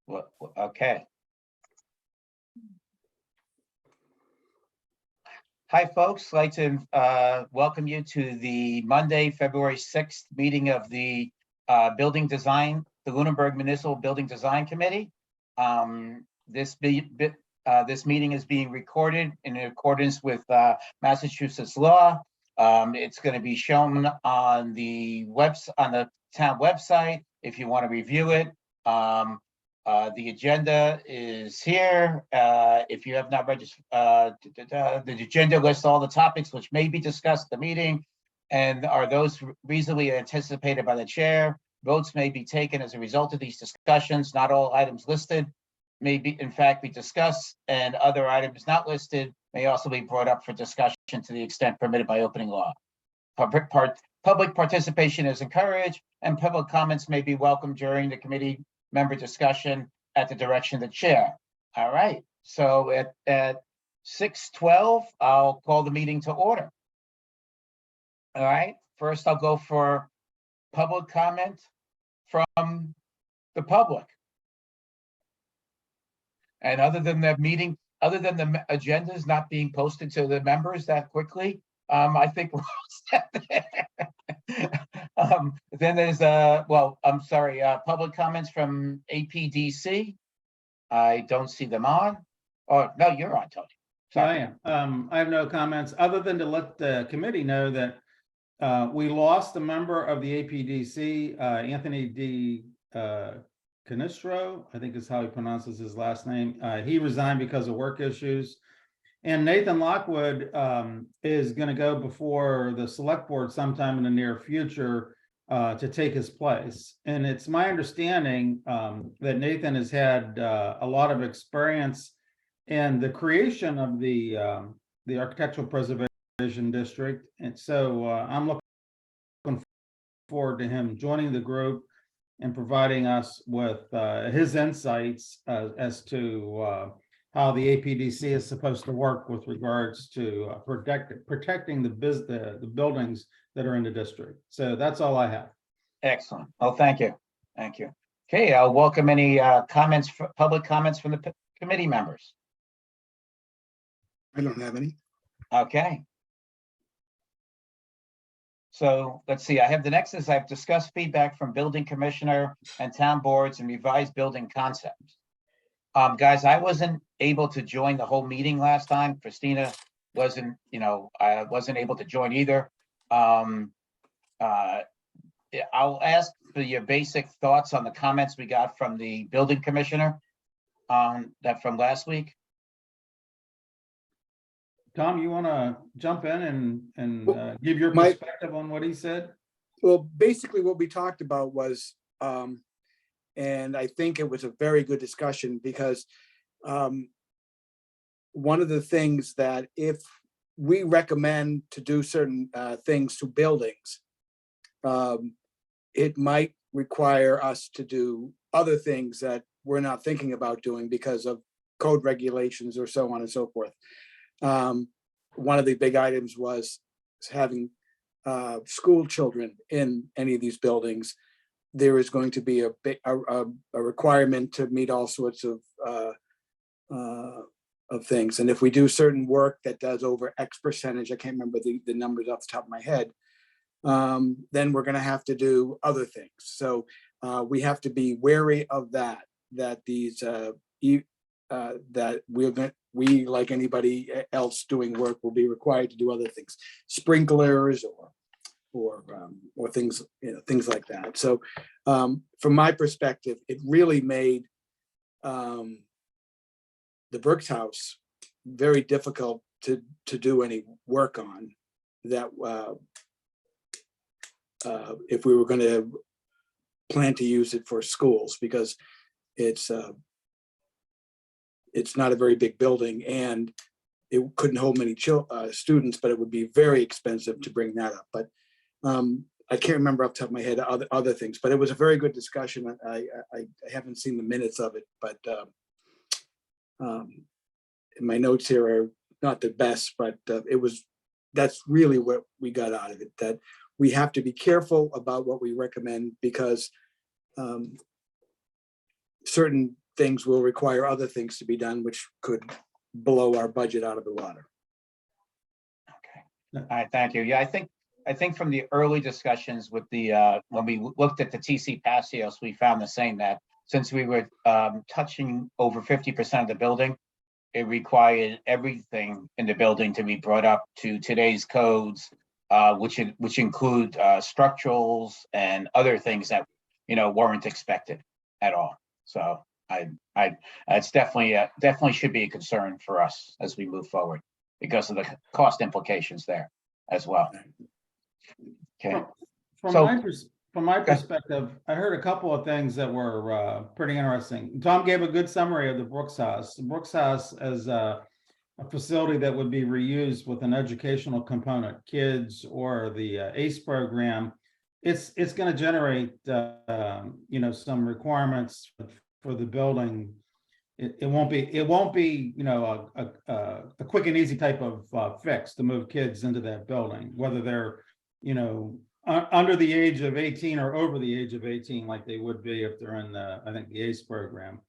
Okay. Hi, folks. I'd like to welcome you to the Monday, February 6th meeting of the the Lunenburg Municipal Building Design Committee. This meeting is being recorded in accordance with Massachusetts law. It's going to be shown on the town website if you want to review it. The agenda is here. If you have not registered, the agenda lists all the topics which may be discussed at the meeting and are those reasonably anticipated by the chair. Votes may be taken as a result of these discussions. Not all items listed may be, in fact, be discussed, and other items not listed may also be brought up for discussion to the extent permitted by opening law. Public participation is encouraged, and public comments may be welcomed during the committee member discussion at the direction of the chair. All right, so at 6:12, I'll call the meeting to order. All right, first I'll go for public comment from the public. And other than the agendas not being posted to the members that quickly, I think we're all set there. Then there's public comments from APDC. I don't see them on. Oh, no, you're on, Tony. Sorry. I am. I have no comments other than to let the committee know that we lost a member of the APDC, Anthony D. Canistro, I think is how he pronounces his last name. He resigned because of work issues. And Nathan Lockwood is going to go before the select board sometime in the near future to take his place. And it's my understanding that Nathan has had a lot of experience in the creation of the Architectural Preservation District. And so I'm looking forward to him joining the group and providing us with his insights as to how the APDC is supposed to work with regards to protecting the buildings that are in the district. So that's all I have. Excellent. Oh, thank you. Thank you. Okay, I'll welcome any public comments from the committee members. I don't have any. Okay. So let's see, I have the next is I've discussed feedback from building commissioner and town boards and revised building concepts. Guys, I wasn't able to join the whole meeting last time. Christina wasn't, I wasn't able to join either. I'll ask for your basic thoughts on the comments we got from the building commissioner that from last week. Tom, you want to jump in and give your perspective on what he said? Well, basically what we talked about was, and I think it was a very good discussion because one of the things that if we recommend to do certain things to buildings, it might require us to do other things that we're not thinking about doing because of code regulations or so on and so forth. One of the big items was having school children in any of these buildings. There is going to be a requirement to meet all sorts of things. And if we do certain work that does over X percentage, I can't remember the numbers off the top of my head, then we're going to have to do other things. So we have to be wary of that these that we, like anybody else doing work, will be required to do other things, sprinklers or things, things like that. So from my perspective, it really made the Brooks House very difficult to do any work on that if we were going to plan to use it for schools, because it's not a very big building and it couldn't hold many students, but it would be very expensive to bring that up. But I can't remember off the top of my head other things, but it was a very good discussion. I haven't seen the minutes of it, but my notes here are not the best, but that's really what we got out of it, that we have to be careful about what we recommend because certain things will require other things to be done, which could blow our budget out of the water. Okay. All right, thank you. Yeah, I think from the early discussions with the, when we looked at the TC Passios, we found the same, that since we were touching over 50% of the building, it required everything in the building to be brought up to today's codes, which include structurals and other things that, weren't expected at all. So it's definitely should be a concern for us as we move forward because of the cost implications there as well. Okay. From my perspective, I heard a couple of things that were pretty interesting. Tom gave a good summary of the Brooks House. The Brooks House as a facility that would be reused with an educational component, kids or the ACE program. It's going to generate some requirements for the building. It won't be a quick and easy type of fix to move kids into that building, whether they're under the age of 18 or over the age of 18, like they would be if they're in the ACE program.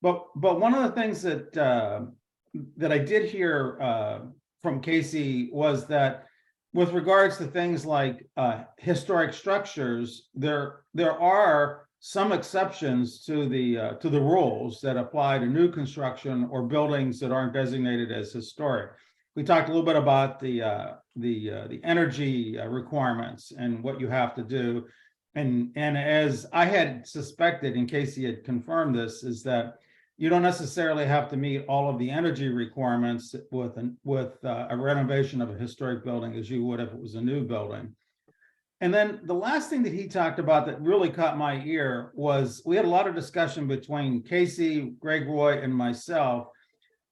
But one of the things that I did hear from Casey was that with regards to things like historic structures, there are some exceptions to the rules that apply to new construction or buildings that aren't designated as historic. We talked a little bit about the energy requirements and what you have to do, and as I had suspected, and Casey had confirmed this, is that you don't necessarily have to meet all of the energy requirements with a renovation of a historic building as you would if it was a new building. And then the last thing that he talked about that really caught my ear was we had a lot of discussion between Casey, Greg Roy, and myself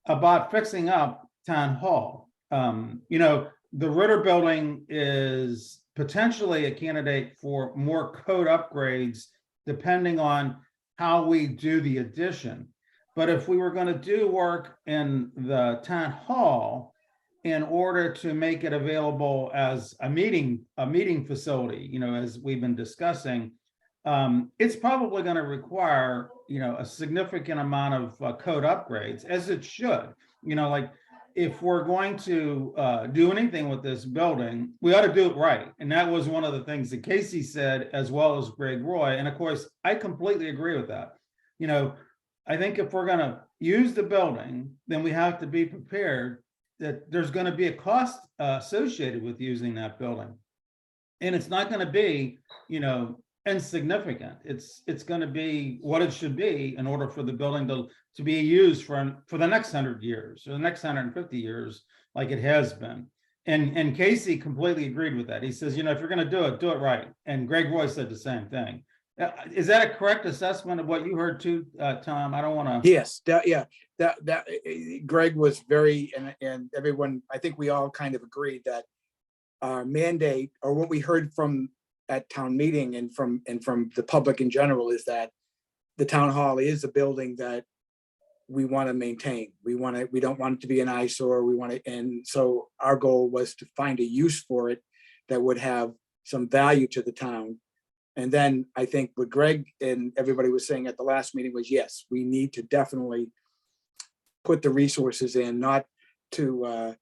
about fixing up Town Hall. The Ritter building is potentially a candidate for more code upgrades depending on how we do the addition. But if we were going to do work in the Town Hall in order to make it available as a meeting facility, as we've been discussing, it's probably going to require, a significant amount of code upgrades, as it should. Like if we're going to do anything with this building, we ought to do it right. And that was one of the things that Casey said, as well as Greg Roy. And of course, I completely agree with that. I think if we're going to use the building, then we have to be prepared that there's going to be a cost associated with using that building. And it's not going to be, insignificant. It's going to be what it should be in order for the building to be used for the next 100 years or the next 150 years, like it has been. And Casey completely agreed with that. He says, if you're going to do it right. And Greg Roy said the same thing. Is that a correct assessment of what you heard too, Tom? I don't want to. Yes, that Greg was very, and everyone, I think we all kind of agreed that our mandate, or what we heard from at town meeting and from the public in general, is that the town hall is a building that we want to maintain. We don't want it to be an eyesore. And so our goal was to find a use for it that would have some value to the town. And then I think what Greg and everybody was saying at the last meeting was, yes, we need to definitely put the resources in, not to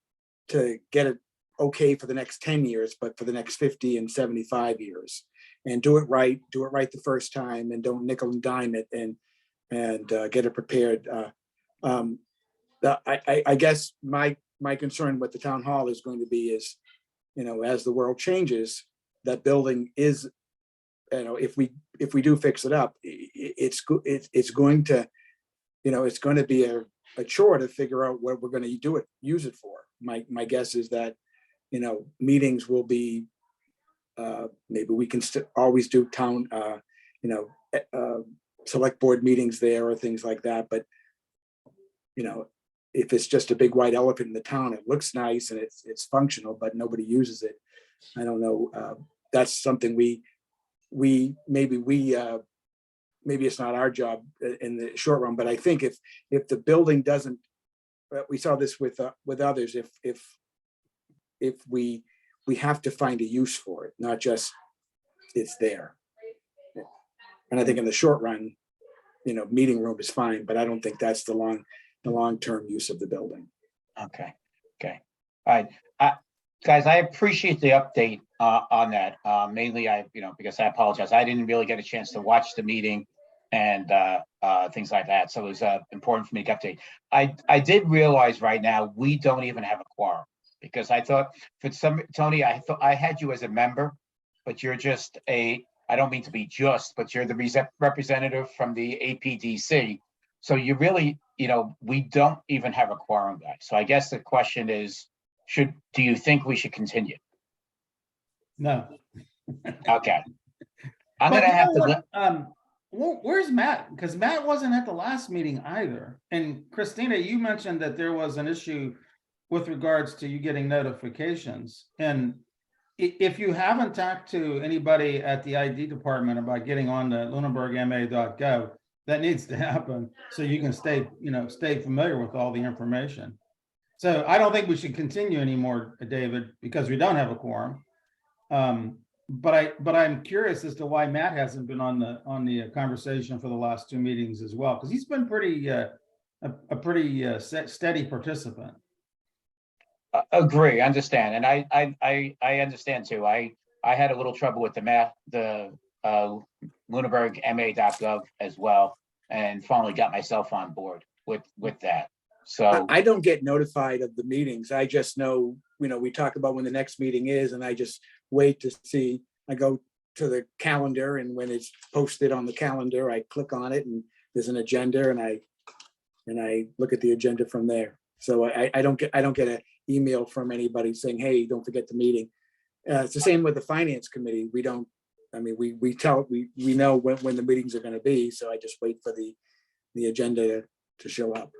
get it okay for the next 10 years, but for the next 50 and 75 years, and do it right the first time, and don't nickel and dime it, and get it prepared. I guess my concern with the town hall is going to be is, as the world changes, that building is, if we do fix it up, it's going to be a chore to figure out what we're going to use it for. My guess is that, meetings will be, maybe we can always do town, select board meetings there or things like that. But, if it's just a big white elephant in the town, it looks nice and it's functional, but nobody uses it. I don't know. That's something maybe it's not our job in the short run, but I think if the building doesn't, we saw this with others, if we have to find a use for it, not just it's there. And I think in the short run, meeting room is fine, but I don't think that's the long-term use of the building. Okay, okay. All right. Guys, I appreciate the update on that. Mainly, because I apologize. I didn't really get a chance to watch the meeting and things like that. So it was important for me to update. I did realize right now we don't even have a quorum, because I thought Tony, I thought I had you as a member, but you're just I don't mean to be just, but you're the representative from the APDC. So you really, we don't even have a quorum, guys. So I guess the question is, do you think we should continue? No. Okay. I'm But gonna you have know to, what? Where's Matt? Because Matt wasn't at the last meeting either. And Christina, you mentioned that there was an issue with regards to you getting notifications. And if you haven't talked to anybody at the ID department about getting on the lunenburgma.gov, that needs to happen so you can stay familiar with all the information. So I don't think we should continue anymore, David, because we don't have a quorum. But I'm curious as to why Matt hasn't been on the conversation for the last two meetings as well, because he's been pretty a pretty steady participant. agree, understand, and I understand too. I had a little trouble with the lunenburgma.gov as well, and finally got myself on board with that. So I don't get notified of the meetings. I just know, we talk about when the next meeting is, and I just wait to see. I go to the calendar, and when it's posted on the calendar, I click on it, and there's an agenda, and I look at the agenda from there. So I don't get an email from anybody saying, hey, don't forget the meeting. It's the same with the finance committee. We don't, we know when the meetings are going to be. So I just wait for the agenda to show up.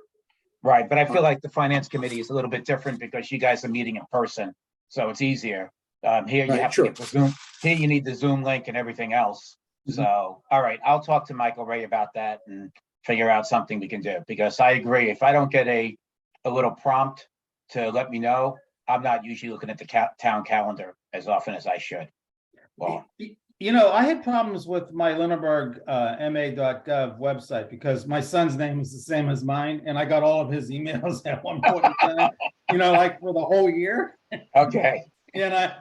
right, but I feel like the finance committee is a little bit different because you guys are meeting in person, so it's easier. Here you Right, have sure. to get the Zoom. Here you need the Zoom link and everything else. Mhm. So, all right, I'll talk to Michael Ray about that and figure out something we can do, because I agree. If I don't get a little prompt to let me know, I'm not usually looking at the town calendar as often as I should. Well, I had problems with my Lunenburg ma.gov website because my son's name is the same as mine, and I got all of his emails at one point in time, like for the whole year. okay. And I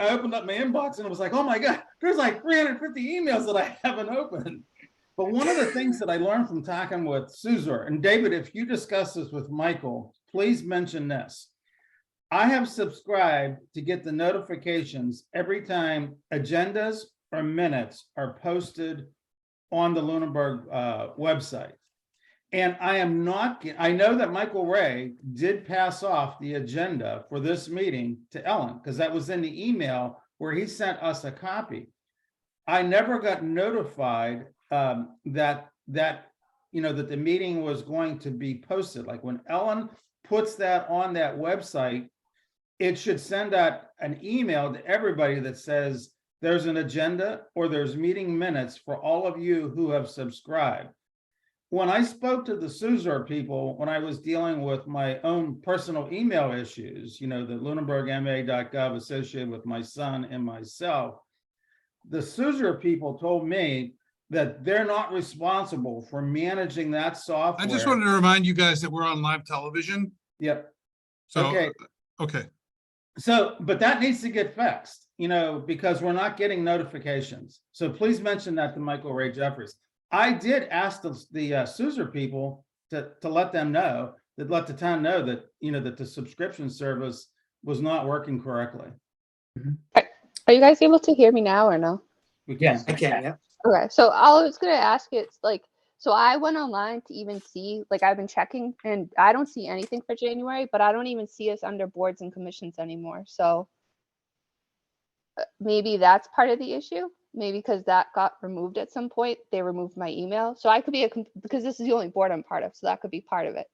opened up my inbox and it was like, oh my God, there's like 350 emails that I haven't opened. But one of the things that I learned from talking with Suzor, and David, if you discuss this with Michael, please mention this. I have subscribed to get the notifications every time agendas or minutes are posted on the Lunenburg website. And I know that Michael Ray did pass off the agenda for this meeting to Ellen, because that was in the email where he sent us a copy. I never got notified that the meeting was going to be posted. Like when Ellen puts that on that website, it should send out an email to everybody that says there's an agenda or there's meeting minutes for all of you who have subscribed. When I spoke to the Suzor people, when I was dealing with my own personal email issues, the lunenburgma.gov associated with my son and myself, the Suzor people told me that they're not responsible for managing that software. I just wanted to remind you guys that we're on live television. Yep. So, Okay. okay. So, but that needs to get fixed, because we're not getting notifications. So please mention that to Michael Ray Jeffries. I did ask the Suzor people to let them know, let the town know that, that the subscription service was not working correctly. Are you guys able to hear me now or no? We can. Yes. I can, yeah. Okay, so all I was gonna ask is so I went online to even see, I've been checking and I don't see anything for January, but I don't even see us under boards and commissions anymore. So maybe that's part of the issue. Maybe because that got removed at some point, they removed my email. So I could be because this is the only board I'm part of, so that could be part of it.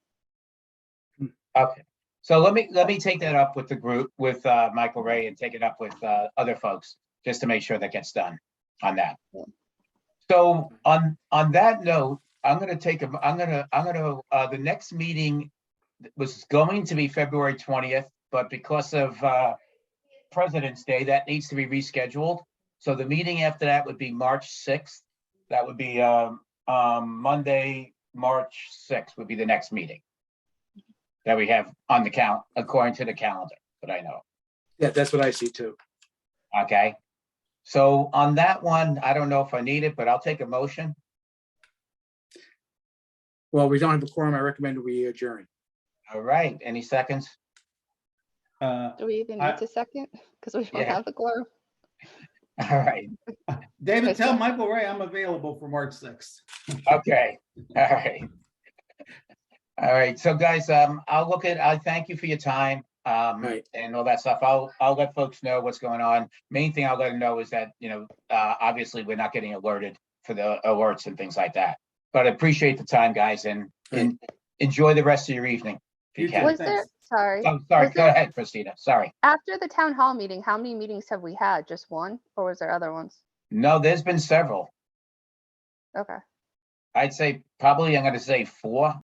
Okay, so let me take that up with the group, with Michael Ray, and take it up with other folks, just to make sure that gets done on that. Yeah. So on that note, the next meeting was going to be February 20th, but because of President's Day, that needs to be rescheduled. So the meeting after that would be March 6th. That would be Monday, March 6th would be the next meeting that we have on the count, according to the calendar that I know. Yeah, that's what I see too. Okay. So on that one, I don't know if I need it, but I'll take a motion. Well, we don't have a quorum. I recommend we adjourn. All right, any seconds? Uh, Do we even I- need to second? Because we don't Yeah. have a quorum. All right, David, Okay, tell so- Michael Ray I'm available for March 6th. okay, all right. All right, so guys, I thank you for your time, Right. and all that stuff. I'll let folks know what's going on. Main thing I'll let them know is that, obviously we're not getting alerted for the alerts and things like that. But I appreciate the time, guys, and enjoy the rest of your evening. If you You too. can. Was thanks. there, sorry, Oh, sorry, was go there- ahead, Christina, sorry. after the town hall meeting, how many meetings have we had? Just one, or was there other ones? No, there's been several. Okay. I'd say probably, I'm gonna say 4.